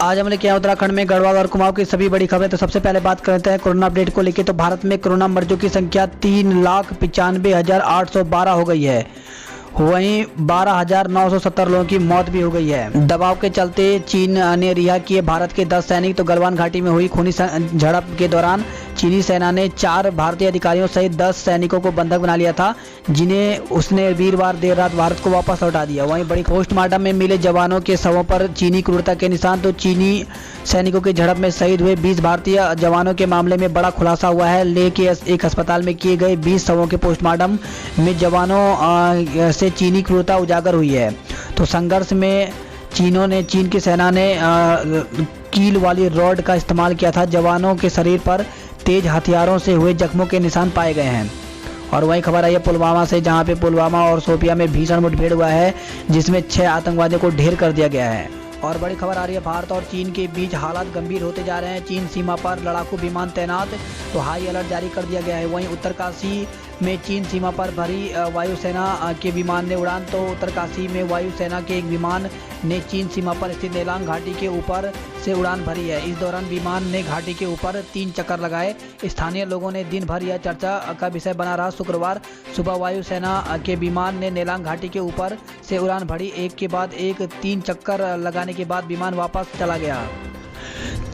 आज हम लेके आए उत्तराखंड में गढ़वाल और कुमाऊं की सभी बड़ी खबरें। तो सबसे पहले बात करते हैं कोरोना अपडेट को लेकर। तो भारत में कोरोना मरीजों की संख्या 3,95,812 हो गई है। वहीं 12,970 लोगों की मौत भी हो गई है। दबाव के चलते चीन ने रिहा किए भारत के 10 सैनिक। तो गलवान घाटी में हुई खूनी झड़प के दौरान चीनी सेना ने 4 भारतीय अधिकारियों सहित 10 सैनिकों को बंधक बना लिया था, जिन्हें उसने वीरवार देर रात भारत को वापस लौटा दिया। वहीं बड़ी पोस्टमार्टम में मिले जवानों के शवों पर चीनी क्रूरता के निशान। तो चीनी सैनिकों की झड़प में शहीद हुए 20 भारतीय जवानों के मामले में बड़ा खुलासा हुआ है। लेह के एक अस्पताल में किए गए 20 शवों के पोस्टमार्टम में जवानों से चीनी क्रूरता उजागर हुई है। तो संघर्ष में चीन की सेना ने कील वाली रॉड का इस्तेमाल किया था। जवानों के शरीर पर तेज हथियारों से हुए जख्मों के निशान पाए गए हैं। और वहीं खबर आई है पुलवामा से, जहां पे पुलवामा और शोपियां में भीषण मुठभेड़ हुआ है, जिसमें 6 आतंकवादियों को ढेर कर दिया गया है। और बड़ी खबर आ रही है भारत और चीन के बीच हालात गंभीर होते जा रहे हैं। चीन सीमा पर लड़ाकू विमान तैनात, तो हाई अलर्ट जारी कर दिया गया है। वहीं उत्तरकाशी में चीन सीमा पर भरी वायुसेना के विमान ने उड़ान। तो उत्तरकाशी में वायुसेना के एक विमान ने चीन सीमा पर स्थित नेलांग घाटी के ऊपर से उड़ान भरी है। इस दौरान विमान ने घाटी के ऊपर 3 चक्कर लगाए। स्थानीय लोगों ने दिन भर यह चर्चा का विषय बना रहा। शुक्रवार सुबह वायुसेना के विमान ने नेलांग घाटी के ऊपर से उड़ान भरी। एक के बाद एक 3 चक्कर लगाने के बाद विमान वापस चला गया।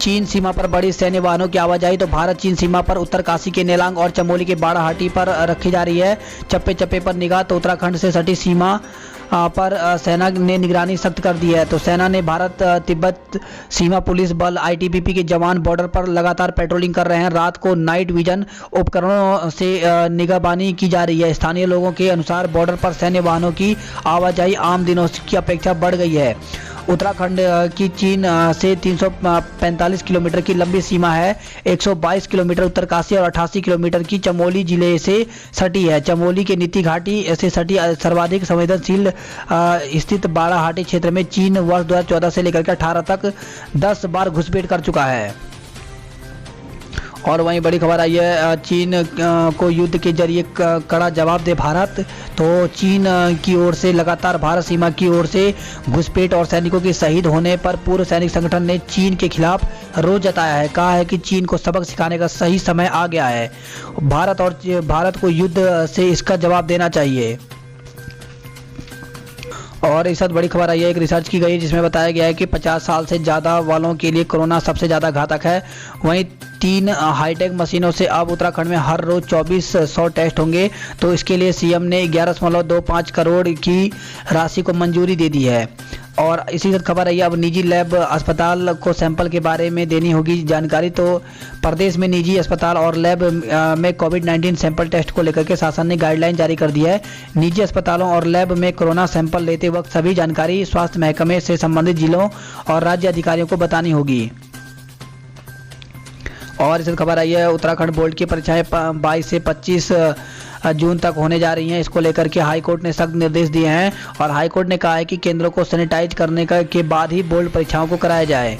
चीन सीमा पर बड़ी सैन्य वाहनों की आवाजाही। तो भारत चीन सीमा पर उत्तरकाशी के नेलांग और चमोली के बाड़ाहाटी पर रखी जा रही है चप्पे चप्पे पर निगाह। तो उत्तराखंड से सटी सीमा पर सेना ने निगरानी सख्त कर दी है। तो सेना ने भारत तिब्बत सीमा पुलिस बल ITBP के जवान बॉर्डर पर लगातार पेट्रोलिंग कर रहे हैं। रात को नाइट विजन उपकरणों से निगरानी की जा रही है। स्थानीय लोगों के अनुसार बॉर्डर पर सैन्य वाहनों की आवाजाही आम दिनों की अपेक्षा बढ़ गई है। उत्तराखंड की चीन से 345 किलोमीटर की लंबी सीमा है। 122 किलोमीटर उत्तरकाशी और 88 किलोमीटर की चमोली जिले से सटी है। चमोली के नीति घाटी से सटी सर्वाधिक संवेदनशील स्थित बाड़ाहाटी क्षेत्र में चीन वर्ष 2014 से लेकर के 18 तक 10 बार घुसपैठ कर चुका है। और वहीं बड़ी खबर आई है चीन को युद्ध के जरिए कड़ा जवाब दे भारत। तो चीन की ओर से लगातार भारत सीमा की ओर से घुसपैठ और सैनिकों के शहीद होने पर पूर्व सैनिक संगठन ने चीन के खिलाफ रोष जताया है। कहा है कि चीन को सबक सिखाने का सही समय आ गया है। भारत को युद्ध से इसका जवाब देना चाहिए। और इस साथ बड़ी खबर आई है, एक रिसर्च की गई है जिसमें बताया गया है कि 50 साल से ज़्यादा वालों के लिए कोरोना सबसे ज़्यादा घातक है। वहीं 3 हाईटेक मशीनों से अब उत्तराखंड में हर रोज 2400 टेस्ट होंगे। तो इसके लिए CM ने 11.25 करोड़ की राशि को मंजूरी दे दी है। और इसी साथ खबर आई है अब निजी लैब अस्पताल को सैंपल के बारे में देनी होगी जानकारी। तो प्रदेश में निजी अस्पताल और लैब में कोविड-19 सैंपल टेस्ट को लेकर के शासन ने गाइडलाइन जारी कर दी है। निजी अस्पतालों और लैब में कोरोना सैंपल लेते वक्त सभी जानकारी स्वास्थ्य महकमे से संबंधित जिलों और राज्य अधिकारियों को बतानी होगी। और इस खबर आई है उत्तराखंड बोर्ड की परीक्षाएं 22 से 25 जून तक होने जा रही हैं। इसको लेकर के हाई कोर्ट ने सख्त निर्देश दिए हैं। और हाई कोर्ट ने कहा है कि केंद्रों को सैनिटाइज करने के बाद ही बोर्ड परीक्षाओं को कराया जाए।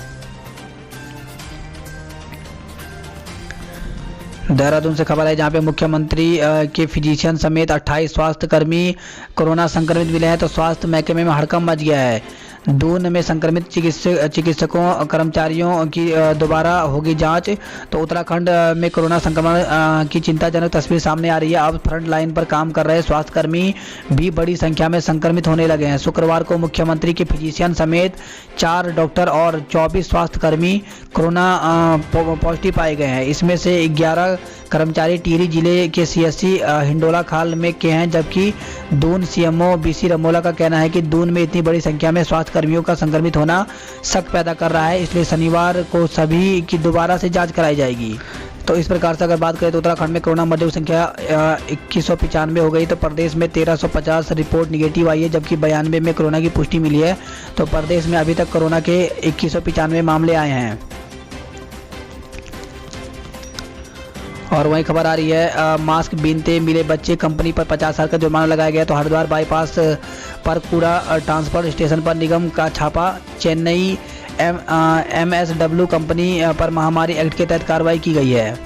देहरादून से खबर है जहां पे मुख्यमंत्री के फिजिशियन समेत 28 स्वास्थ्य कर्मी कोरोना संक्रमित मिले हैं। तो स्वास्थ्य महकमे में हड़कंप मच गया है। दून में संक्रमित चिकित्सकों कर्मचारियों की दोबारा होगी जांच। तो उत्तराखंड में कोरोना संक्रमण की चिंताजनक तस्वीर सामने आ रही है। अब फ्रंट लाइन पर काम कर रहे स्वास्थ्यकर्मी भी बड़ी संख्या में संक्रमित होने लगे हैं। शुक्रवार को मुख्यमंत्री के फिजिशियन समेत 4 डॉक्टर और 24 स्वास्थ्यकर्मी कोरोना पॉजिटिव पाए गए हैं। इसमें से 11 कर्मचारी टिहरी जिले के CSC हिंडोला खाल में के हैं, जबकि दून CMO BC रमोला का कहना है कि दून में इतनी बड़ी संख्या में स्वास्थ्य कर्मियों का संक्रमित होना शक पैदा कर रहा है। इसलिए शनिवार को सभी की दोबारा से जांच कराई जाएगी। तो इस प्रकार से अगर बात करें तो उत्तराखंड में कोरोना मरीजों की संख्या 2195 हो गई। तो प्रदेश में 1350 रिपोर्ट निगेटिव आई है, जबकि 92 में कोरोना की पुष्टि मिली है। तो प्रदेश में अभी तक कोरोना के 2195 मामले आए हैं। और वहीं खबर आ रही है मास्क बीनते मिले बच्चे, कंपनी पर 50,000 का जुर्माना लगाया गया। तो हरिद्वार बाईपास पर कूड़ा ट्रांसपोर्ट स्टेशन पर निगम का छापा। चेन्नई MSW कंपनी पर महामारी एक्ट के तहत कार्रवाई की गई है।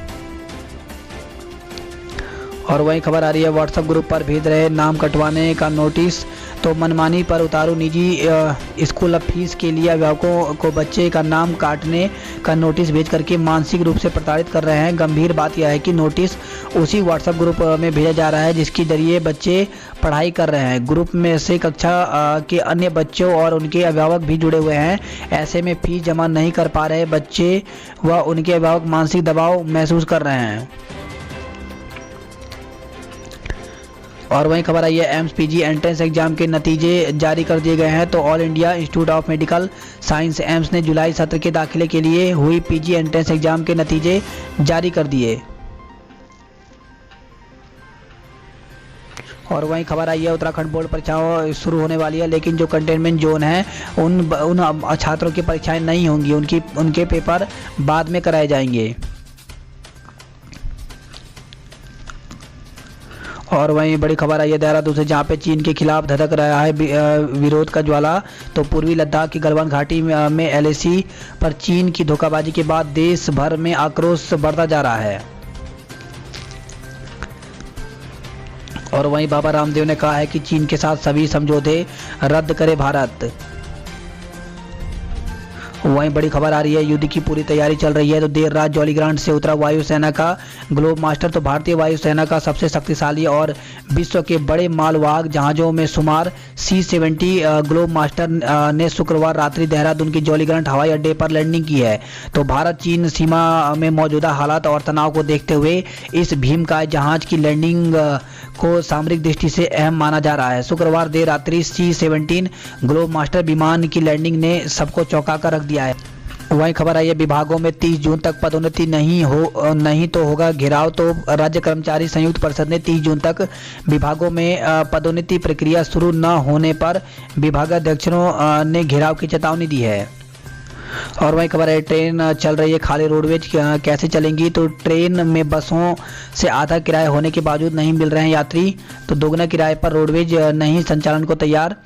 और वहीं खबर आ रही है व्हाट्सएप ग्रुप पर भेज रहे नाम कटवाने का नोटिस। तो मनमानी पर उतारू निजी स्कूल अब फीस के लिए अभिभावकों को बच्चे का नाम काटने का नोटिस भेज करके मानसिक रूप से प्रताड़ित कर रहे हैं। गंभीर बात यह है कि नोटिस उसी व्हाट्सएप ग्रुप में भेजा जा रहा है जिसके जरिए बच्चे पढ़ाई कर रहे हैं। ग्रुप में से कक्षा के अन्य बच्चों और उनके अभिभावक भी जुड़े हुए हैं। ऐसे में फीस जमा नहीं कर पा रहे बच्चे व उनके अभिभावक मानसिक दबाव महसूस कर रहे हैं। और वहीं खबर आई है एम्स पीजी एंट्रेंस एग्जाम के नतीजे जारी कर दिए गए हैं। तो all India institute of medical science AIIMS ने जुलाई सत्र के दाखिले के लिए हुई पीजी एंट्रेंस एग्जाम के नतीजे जारी कर दिए। और वहीं खबर आई है उत्तराखंड बोर्ड परीक्षाओं शुरू होने वाली है, लेकिन जो कंटेनमेंट जोन है उन छात्रों की परीक्षाएं नहीं होंगी, उनके पेपर बाद में कराए जाएंगे। और वहीं बड़ी खबर आई है देहरादून से, जहां पे चीन के खिलाफ धधक रहा है विरोध का ज्वाला। तो पूर्वी लद्दाख की गलवान घाटी में एलएसी पर चीन की धोखाबाजी के बाद देश भर में आक्रोश बढ़ता जा रहा है। और वहीं बाबा रामदेव ने कहा है कि चीन के साथ सभी समझौते रद्द करे भारत। वहीं बड़ी खबर आ रही है युद्ध की पूरी तैयारी चल रही है। तो देर रात जॉलीग्रांट से उतरा वायुसेना का ग्लोब मास्टर। तो भारतीय वायुसेना का सबसे शक्तिशाली और विश्व के बड़े मालवाहक जहाज़ों में शुमार C-70 ग्लोब मास्टर ने शुक्रवार रात्रि देहरादून के जॉलीग्रांट हवाई अड्डे पर लैंडिंग की है। तो भारत चीन सीमा में मौजूदा हालात और तनाव को देखते हुए इस भीमकाय जहाज की लैंडिंग को सामरिक दृष्टि से अहम माना जा रहा है। शुक्रवार देर रात्रि C-17 ग्लोब मास्टर विमान की लैंडिंग ने सबको चौंका कर रख दिया है। वहीं खबर आई है विभागों में 30 जून तक पदोन्नति नहीं तो होगा घेराव। तो राज्य कर्मचारी संयुक्त परिषद ने 30 जून तक विभागों में पदोन्नति प्रक्रिया शुरू न होने पर विभागाध्यक्षों ने घेराव की चेतावनी दी है। और वही खबर है ट्रेन चल रही है खाली रोडवेज कैसे चलेंगी। तो ट्रेन में बसों से आधा किराया होने के बावजूद नहीं मिल रहे हैं यात्री। तो दोगुना किराए पर रोडवेज नहीं संचालन को तैयार।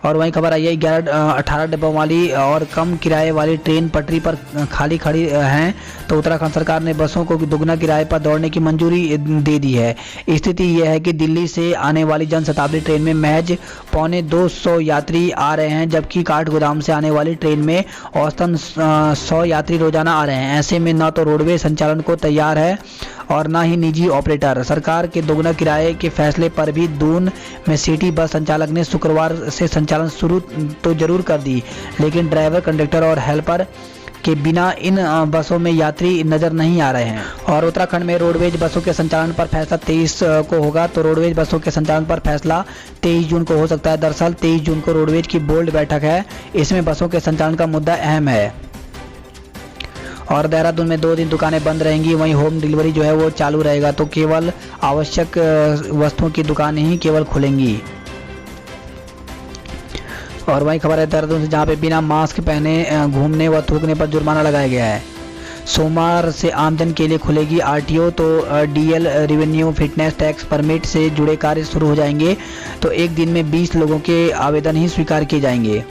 और वहीं खबर आई है 11-18 डिब्बों वाली और कम किराए वाली ट्रेन पटरी पर खाली खड़ी हैं। तो उत्तराखंड सरकार ने बसों को दोगुना किराए पर दौड़ने की मंजूरी दे दी है। स्थिति यह है कि दिल्ली से आने वाली जनशताब्दी ट्रेन में महज 250 यात्री आ रहे हैं, जबकि काठगोदाम से आने वाली ट्रेन में औसतन 100 यात्री रोजाना आ रहे हैं। ऐसे में न तो रोडवे संचालन को तैयार है और न ही निजी ऑपरेटर। सरकार के दोगुना किराए के फैसले पर भी दून में सिटी बस संचालक ने शुक्रवार से संचालन शुरू तो जरूर कर दी, लेकिन ड्राइवर, कंडक्टर और हेल्पर के बिना इन बसों में यात्री नजर नहीं आ रहे हैं। और उत्तराखंड में रोडवेज बसों के संचालन पर फैसला 23 को होगा। तो रोडवेज बसों के संचालन पर फैसला 23 जून को हो सकता है। दरअसल 23 जून को रोडवेज की बोर्ड बैठक है, इसमें बसों के संचालन का मुद्दा अहम है। और देहरादून में 2 दिन दुकानें बंद रहेंगी, वहीं होम डिलीवरी जो है वो चालू रहेगा। तो केवल आवश्यक वस्तुओं की दुकानें ही केवल खुलेंगी। और वहीं खबर है देहरादून से, जहां पे बिना मास्क पहने घूमने व थूकने पर जुर्माना लगाया गया है। सोमवार से आमजन के लिए खुलेगी आरटीओ। तो DL, revenue, fitness, tax permit से जुड़े कार्य शुरू हो जाएंगे। तो एक दिन में 20 लोगों के आवेदन ही स्वीकार किए जाएंगे।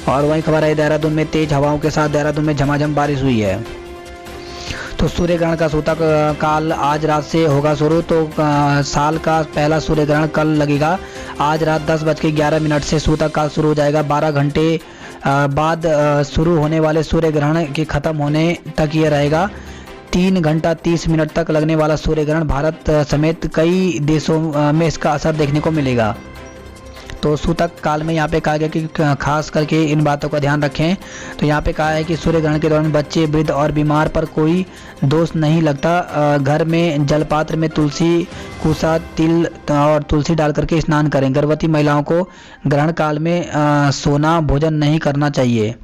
और वहीं खबर है देहरादून में तेज हवाओं के साथ देहरादून में झमाझम बारिश हुई है। तो सूर्य ग्रहण का सूतक काल आज रात से होगा शुरू। तो साल का पहला सूर्य ग्रहण कल लगेगा। आज रात 10:11 से सूतक काल शुरू हो जाएगा। 12 घंटे बाद शुरू होने वाले सूर्य ग्रहण के खत्म होने तक यह रहेगा। 3 घंटा 30 मिनट तक लगने वाला सूर्य ग्रहण भारत समेत कई देशों में इसका असर देखने को मिलेगा। तो सूतक काल में यहाँ पे कहा गया कि खास करके इन बातों का ध्यान रखें। तो यहाँ पे कहा है कि सूर्य ग्रहण के दौरान बच्चे, वृद्ध और बीमार पर कोई दोष नहीं लगता। घर में जलपात्र में तुलसी, कुसा, तिल और तुलसी डाल करके स्नान करें। गर्भवती महिलाओं को ग्रहण काल में सोना, भोजन नहीं करना चाहिए।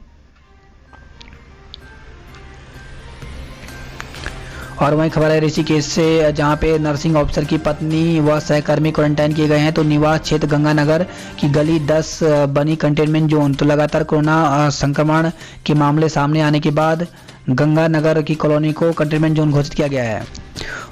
और वहीं खबर है ऋषिकेश से, जहां पे नर्सिंग ऑफिसर की पत्नी व सहकर्मी क्वारंटाइन किए गए हैं। तो निवास क्षेत्र गंगानगर की गली 10 बनी कंटेनमेंट जोन। तो लगातार कोरोना संक्रमण के मामले सामने आने के बाद गंगानगर की कॉलोनी को कंटेनमेंट जोन घोषित किया गया है।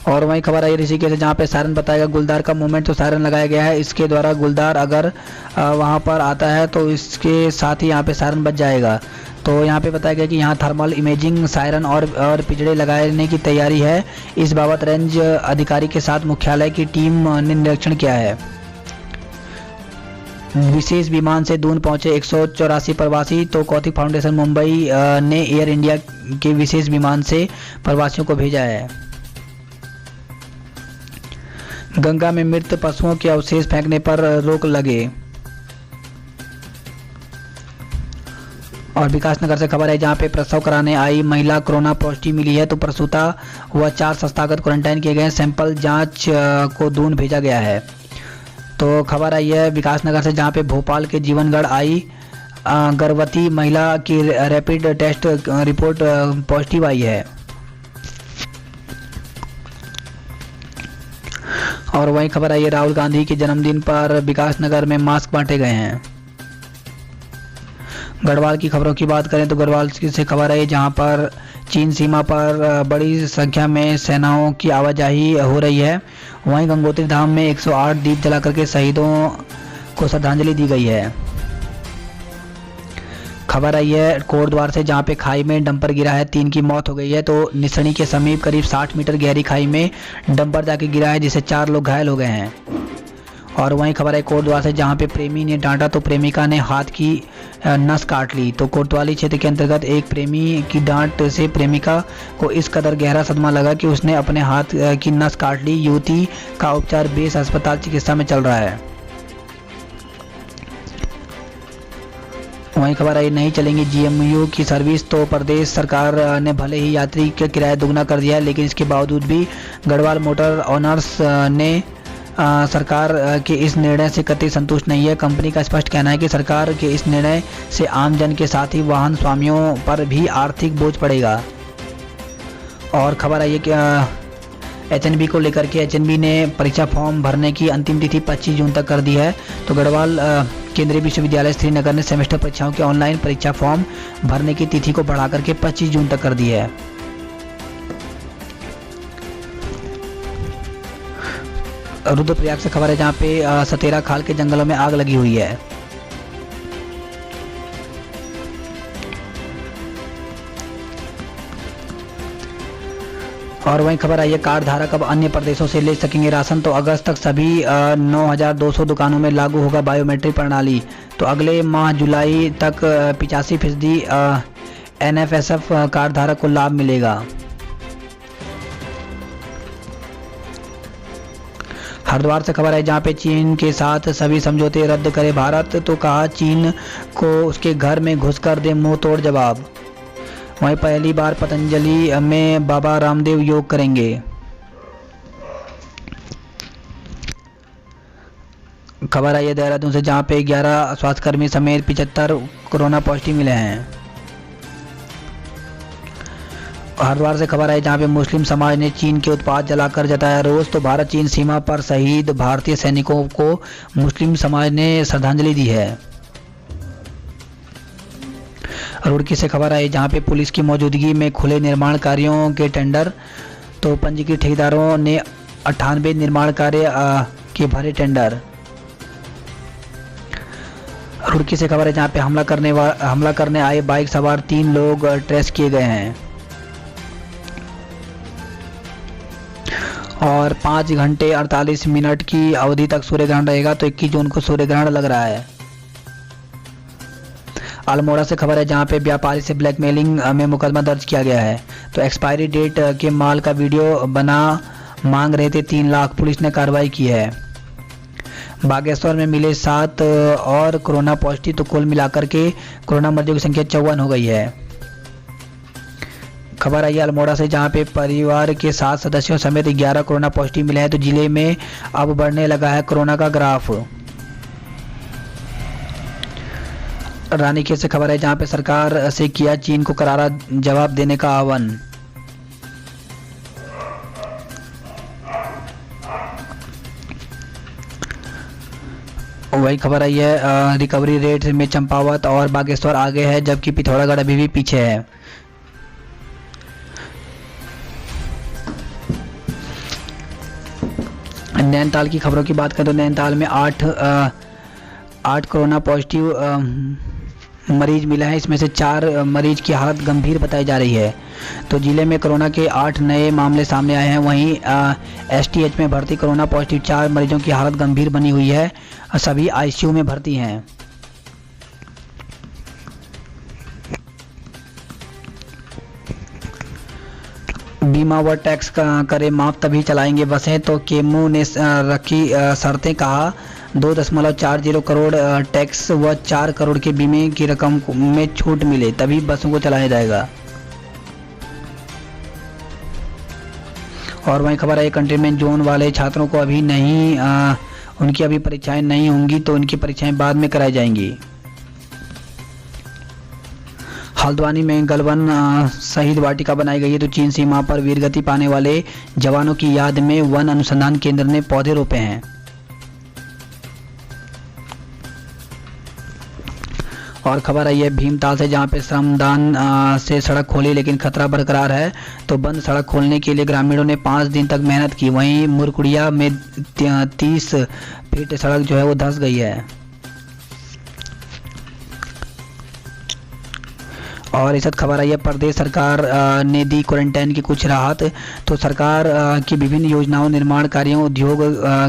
और वहीं खबर आई ऋषिकेश से, जहाँ पे सायरन बताएगा गुलदार का मूवमेंट। तो सायरन लगाया गया है, इसके द्वारा गुलदार अगर वहाँ पर आता है तो इसके साथ ही यहाँ पे सायरन बच जाएगा। तो यहाँ पे बताया गया कि यहाँ थर्मल इमेजिंग, सायरन और पिजड़े लगाने की तैयारी है। इस बाबत रेंज अधिकारी के साथ मुख्यालय की टीम ने निरीक्षण किया है। विशेष विमान से दून पहुंचे 184 प्रवासी। तो कौतिक फाउंडेशन मुंबई ने एयर इंडिया के विशेष विमान से प्रवासियों को भेजा है। गंगा में मृत पशुओं के अवशेष फेंकने पर रोक लगे। और विकासनगर से खबर है जहां पे प्रसव कराने आई महिला कोरोना पॉजिटिव मिली है। तो प्रसूता व 4 संस्थागत क्वारंटाइन किए गए। सैंपल जांच को दून भेजा गया है। तो खबर आई है विकासनगर से जहां पे भोपाल के जीवनगढ़ आई गर्भवती महिला की रैपिड टेस्ट रिपोर्ट पॉजिटिव आई है। और वहीं खबर आई है राहुल गांधी के जन्मदिन पर विकासनगर में मास्क बांटे गए हैं। गढ़वाल की खबरों की बात करें तो गढ़वाल से खबर है जहां पर चीन सीमा पर बड़ी संख्या में सेनाओं की आवाजाही हो रही है। वहीं गंगोत्री धाम में 108 दीप जला करके शहीदों को श्रद्धांजलि दी गई है। खबर आई है कोटद्वार से जहां पे खाई में डंपर गिरा है, 3 की मौत हो गई है। तो निसणी के समीप करीब 60 मीटर गहरी खाई में डंपर जाके गिरा है जिससे 4 लोग घायल हो गए हैं। और वहीं खबर है कोटद्वार से जहां पे प्रेमी ने डांटा तो प्रेमिका ने हाथ की नस काट ली। तो कोतवाली क्षेत्र के अंतर्गत एक प्रेमी की डांट से प्रेमिका को इस कदर गहरा सदमा लगा कि उसने अपने हाथ की नस काट ली। युवती का उपचार बेस अस्पताल चिकित्सा में चल रहा है। वहीं खबर आई नहीं चलेंगी जीएमयू की सर्विस। तो प्रदेश सरकार ने भले ही यात्री का किराया दुगना कर दिया है लेकिन इसके बावजूद भी गढ़वाल मोटर ओनर्स ने सरकार के इस निर्णय से कतई संतुष्ट नहीं है। कंपनी का स्पष्ट कहना है कि सरकार के इस निर्णय से आम जन के साथ ही वाहन स्वामियों पर भी आर्थिक बोझ पड़ेगा। और खबर आई है कि एचएनबी को लेकर के एचएनबी ने परीक्षा फॉर्म भरने की अंतिम तिथि 25 जून तक कर दी है। तो गढ़वाल केंद्रीय विश्वविद्यालय श्रीनगर ने सेमेस्टर परीक्षाओं के ऑनलाइन परीक्षा फॉर्म भरने की तिथि को बढ़ा करके 25 जून तक कर दी है। रुद्रप्रयाग से खबर है जहां पे सतेरा खाल के जंगलों में आग लगी हुई है। और वहीं खबर आई है कार्ड धारक अब अन्य प्रदेशों से ले सकेंगे राशन। तो अगस्त तक सभी 9,200 दुकानों में लागू होगा बायोमेट्रिक प्रणाली। तो अगले माह जुलाई तक 85% NFSF कार्ड धारक को लाभ मिलेगा। हरिद्वार से खबर है जहां पे चीन के साथ सभी समझौते रद्द करे भारत। तो कहा चीन को उसके घर में घुसकर दे मुंह तोड़ जवाब। वहीं पहली बार पतंजलि में बाबा रामदेव योग करेंगे। खबर आई है देहरादून से जहां पे 11 स्वास्थ्यकर्मी समेत 75 कोरोना पॉजिटिव मिले हैं। हरिद्वार से खबर है जहां पे मुस्लिम समाज ने चीन के उत्पाद जलाकर जताया रोष। तो भारत चीन सीमा पर शहीद भारतीय सैनिकों को मुस्लिम समाज ने श्रद्धांजलि दी है। रुड़की से खबर आई जहां पे पुलिस की मौजूदगी में खुले निर्माण कार्यों के टेंडर। तो पंजीकृत ठेकेदारों ने 98 निर्माण कार्य के भरे टेंडर। रुड़की से खबर है जहां पे हमला करने आए बाइक सवार 3 लोग ट्रेस किए गए हैं। और 5 घंटे 48 मिनट की अवधि तक सूर्य ग्रहण रहेगा। तो 21 जून को सूर्य ग्रहण लग रहा है। अल्मोड़ा से खबर है जहां पे व्यापारी से ब्लैकमेलिंग में मुकदमा दर्ज किया गया है। तो एक्सपायरी डेट के माल का वीडियो बना मांग रहे थे 3 लाख, पुलिस ने कार्रवाई की है। बागेश्वर में मिले 7 और कोरोना पॉजिटिव। तो कुल मिलाकर के कोरोना मरीजों की संख्या 54 हो गई है। खबर आई है अल्मोड़ा से जहां पे परिवार के 7 सदस्यों समेत 11 कोरोना पॉजिटिव मिले हैं। तो जिले में अब बढ़ने लगा है कोरोना का ग्राफ। रानीखेत से खबर है जहां पे सरकार से किया चीन को करारा जवाब देने का आह्वान। वही खबर आई है रिकवरी रेट में चंपावत और बागेश्वर आगे है जबकि पिथौरागढ़ अभी भी पीछे है। नैनीताल की खबरों की बात करें तो नैनीताल में 8 कोरोना पॉजिटिव मरीज मिला है, इसमें से 4 मरीज की हालत गंभीर बताई जा रही है। तो जिले में कोरोना के 8 नए मामले सामने आए हैं। वहीं एसटीएच में भर्ती कोरोना पॉजिटिव 4 मरीजों की हालत गंभीर बनी हुई है, सभी आईसीयू में भर्ती हैं। बीमा व टैक्स करे माफ तभी चलाएंगे बसें, तो केमू ने रखी शर्तें। कहा 2.40 करोड़ टैक्स व 4 करोड़ के बीमे की रकम में छूट मिले तभी बसों को चलाया जाएगा। और वहीं खबर है कंटेनमेंट जोन वाले छात्रों को अभी नहीं उनकी अभी परीक्षाएं नहीं होंगी, तो उनकी परीक्षाएं बाद में कराई जाएंगी। हल्द्वानी में गलवान शहीद वाटिका बनाई गई है, तो चीन सीमा पर वीरगति पाने वाले जवानों की याद में वन अनुसंधान केंद्र ने पौधे रोपे हैं। और खबर आई है भीमताल से, जहां पे श्रमदान से सड़क खोली लेकिन खतरा बरकरार है, तो बंद सड़क खोलने के लिए ग्रामीणों ने 5 दिन तक मेहनत की। वहीं मुरकुड़िया में 30 फीट सड़क जो है वो धंस गई है। और इस वक्त खबर आई है प्रदेश सरकार ने दी क्वारंटाइन की कुछ राहत, तो सरकार की विभिन्न योजनाओं, निर्माण कार्यों, उद्योग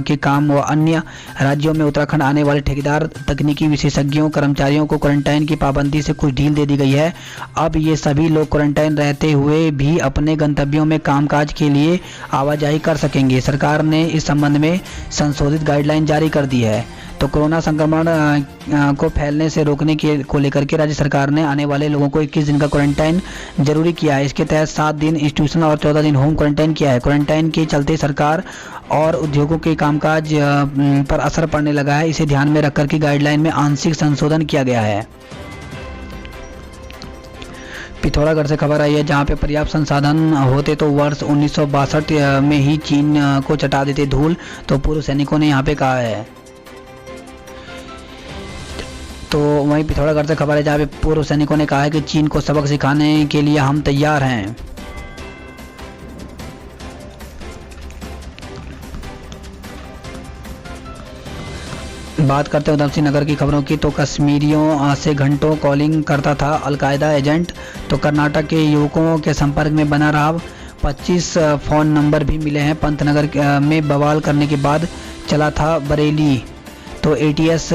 के काम व अन्य राज्यों में उत्तराखंड आने वाले ठेकेदार, तकनीकी विशेषज्ञों, कर्मचारियों को क्वारंटाइन की पाबंदी से कुछ ढील दे दी गई है। अब ये सभी लोग क्वारंटाइन रहते हुए भी अपने गंतव्यों में कामकाज के लिए आवाजाही कर सकेंगे। सरकार ने इस संबंध में संशोधित गाइडलाइन जारी कर दी है। तो कोरोना संक्रमण को फैलने से रोकने को लेकर के राज्य सरकार ने आने वाले लोगों को 21 दिन का क्वारंटाइन जरूरी किया है। इसके तहत 7 दिन इंस्टीट्यूशन और 14 दिन होम क्वारंटाइन किया है। क्वारंटाइन के चलते सरकार और उद्योगों के कामकाज पर असर पड़ने लगा है। इसे ध्यान में रखकर के गाइडलाइन में आंशिक संशोधन किया गया है। पिथौरागढ़ से खबर आई है, जहां पे पर्याप्त संसाधन होते तो वर्ष 1962 में ही चीन को चटा देते धूल, तो पूर्व सैनिकों ने यहां पे कहा है। तो वहीं पिथौरागढ़ से खबर है, जहाँ पे पूर्व सैनिकों ने कहा है कि चीन को सबक सिखाने के लिए हम तैयार हैं। बात करते हैं उधमसिंह नगर की खबरों की, तो कश्मीरियों से घंटों कॉलिंग करता था अलकायदा एजेंट, तो कर्नाटक के युवकों के संपर्क में बना रहा। 25 फ़ोन नंबर भी मिले हैं। पंतनगर में बवाल करने के बाद चला था बरेली, तो एटीएस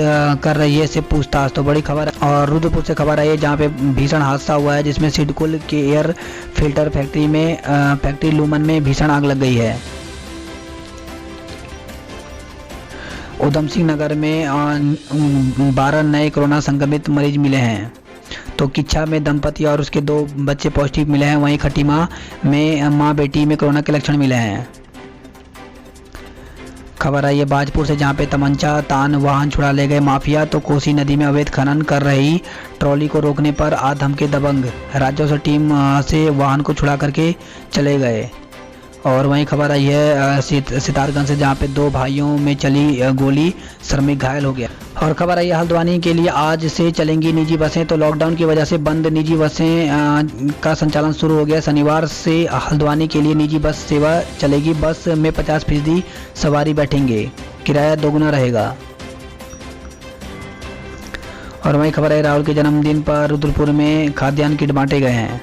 कर रही है इससे पूछताछ। तो बड़ी खबर है। और रुद्रपुर से खबर आई है, जहाँ पे भीषण हादसा हुआ है, जिसमें सिडकुल के एयर फिल्टर फैक्ट्री लूमन में भीषण आग लग गई है। उधमसिंह नगर में 12 नए कोरोना संक्रमित मरीज मिले हैं। तो किच्छा में दंपति और उसके 2 बच्चे पॉजिटिव मिले हैं। वहीं खटीमा में मां बेटी में कोरोना के लक्षण मिले हैं। खबर आई है बाजपुर से, जहां पे तमंचा तान वाहन छुड़ा ले गए माफिया, तो कोसी नदी में अवैध खनन कर रही ट्रॉली को रोकने पर आधम के दबंग, राज्यों से टीम से वाहन को छुड़ा करके चले गए। और वहीं खबर आई है सितारगंज से, जहां पे 2 भाइयों में चली गोली, श्रमिक घायल हो गया। और खबर आई है हल्द्वानी के लिए आज से चलेंगी निजी बसें, तो लॉकडाउन की वजह से बंद निजी बसें का संचालन शुरू हो गया। शनिवार से हल्द्वानी के लिए निजी बस सेवा चलेगी। बस में 50% सवारी बैठेंगे, किराया दोगुना रहेगा। और वहीं खबर है राहुल के जन्मदिन पर रुद्रपुर में खाद्यान्न किट बांटे गए हैं।